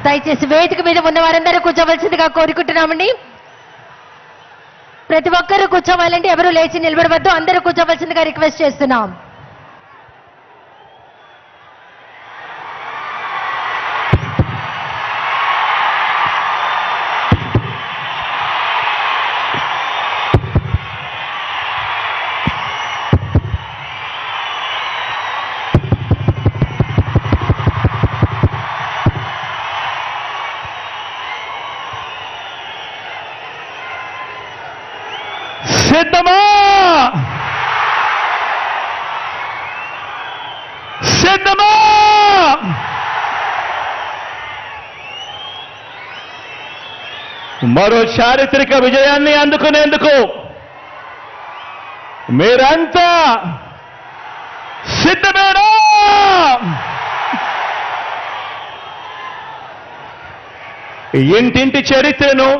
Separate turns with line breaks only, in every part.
దయచేసి వేదిక మీద ఉన్న వారందరూ కూర్చోవలసిందిగా కోరుకుంటున్నామండి. ప్రతి ఒక్కరూ కూర్చోవాలంటే ఎవరు లేచి నిలబడవద్దు, అందరూ కూర్చోవలసిందిగా రిక్వెస్ట్ చేస్తున్నాం.
సిద్ధమా? సిద్ధమా? మరో చారిత్రక విజయాన్ని అందుకునేందుకు మీరంతా సిద్ధమేనా? ఇంటింటి చరిత్రను,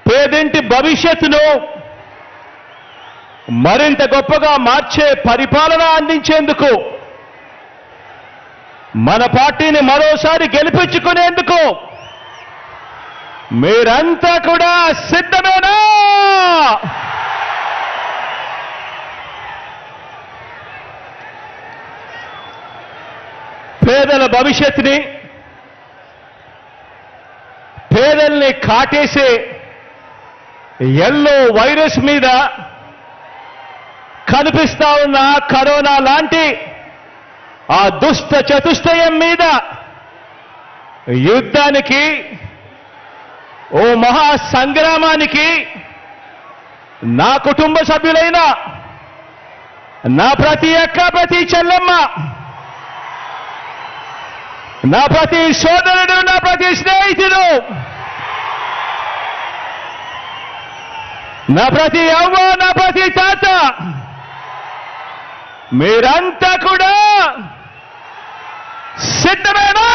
పేదింటి భవిష్యత్తును మరింత గొప్పగా మార్చే పరిపాలన అందించేందుకు, మన పార్టీని మరోసారి గెలిపించుకునేందుకు మీరంతా కూడా సిద్ధమేనా? పేదల భవిష్యత్తుని, పేదల్ని కాటేసే ఎల్లో వైరస్ మీద కనిపిస్తా ఉన్న కరోనా లాంటి ఆ దుష్ట చతుష్టయం మీద యుద్ధానికి, ఓ మహా సంగ్రామానికి నా కుటుంబ సభ్యులైన నా ప్రతి అక్క, ప్రతి చెల్లెమ్మ, నా ప్రతి సోదరుడు, నా ప్రతి స్నేహితుడు, నా ప్రతి అవ్వ, నా ప్రతి తాత, మీరంతా కూడా సిద్ధమేనా?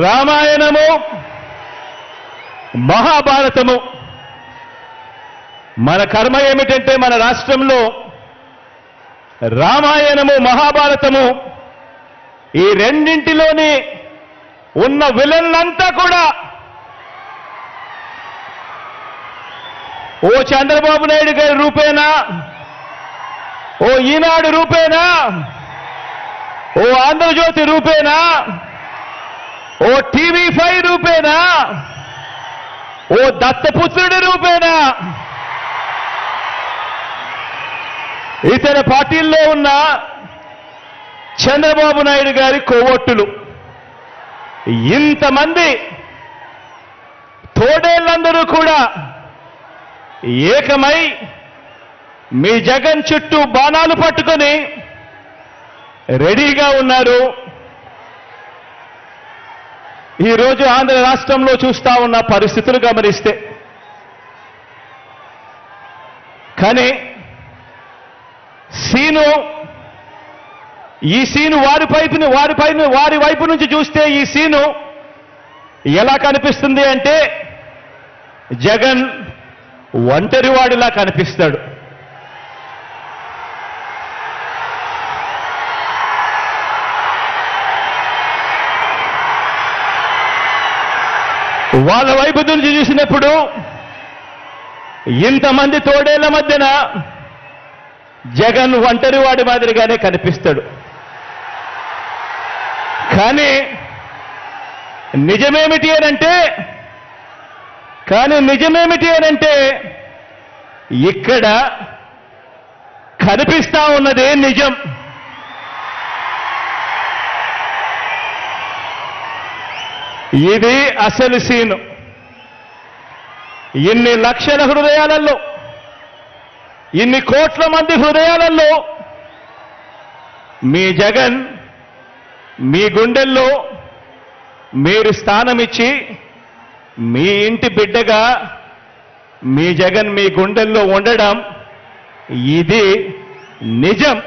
రామాయణము, మహాభారతము, మన కర్మ ఏమిటంటే మన రాష్ట్రంలో రామాయణము, మహాభారతము ఈ రెండింటిలోని ఉన్న విలన్లంతా కూడా ఓ చంద్రబాబు నాయుడు గారి రూపేనా, ఓ ఈనాడు రూపేనా, ఓ ఆంధ్రజ్యోతి రూపేనా, ఓ టీవీ5 రూపేనా, ఓ దత్తపుత్రుడి రూపేనా, ఇతర పార్టీల్లో ఉన్న చంద్రబాబు నాయుడు గారి కోవొట్టులు, ఇంతమంది తోడేళ్లందరూ కూడా ఏకమై మీ జగన్ చుట్టూ బాణాలు పట్టుకొని రెడీగా ఉన్నారు. ఈరోజు ఆంధ్ర రాష్ట్రంలో చూస్తా ఉన్న పరిస్థితులు గమనిస్తే, కానీ ఈ సీను వారి వైపు నుంచి చూస్తే ఈ సీను ఎలా కనిపిస్తుంది అంటే జగన్ ఒంటరివాడిలా కనిపిస్తాడు. వాళ్ళ వైపు నుంచి చూసినప్పుడు ఇంతమంది తోడేళ్ల మధ్యన జగన్ ఒంటరివాడి మాదిరిగానే కనిపిస్తాడు. కానీ నిజమేమిటి అనంటే ఇక్కడ కనిపిస్తా ఉన్నదే నిజం. ఇది అసలు సీను. ఇన్ని లక్షల హృదయాలలో, ఇన్ని కోట్ల మంది హృదయాలలో మీ జగన్ మీ గుండెల్లో మీరు స్థానమిచ్చి మీ ఇంటి బిడ్డగా మీ జగన్ మీ గుండెల్లో ఉండడం ఇది నిజం.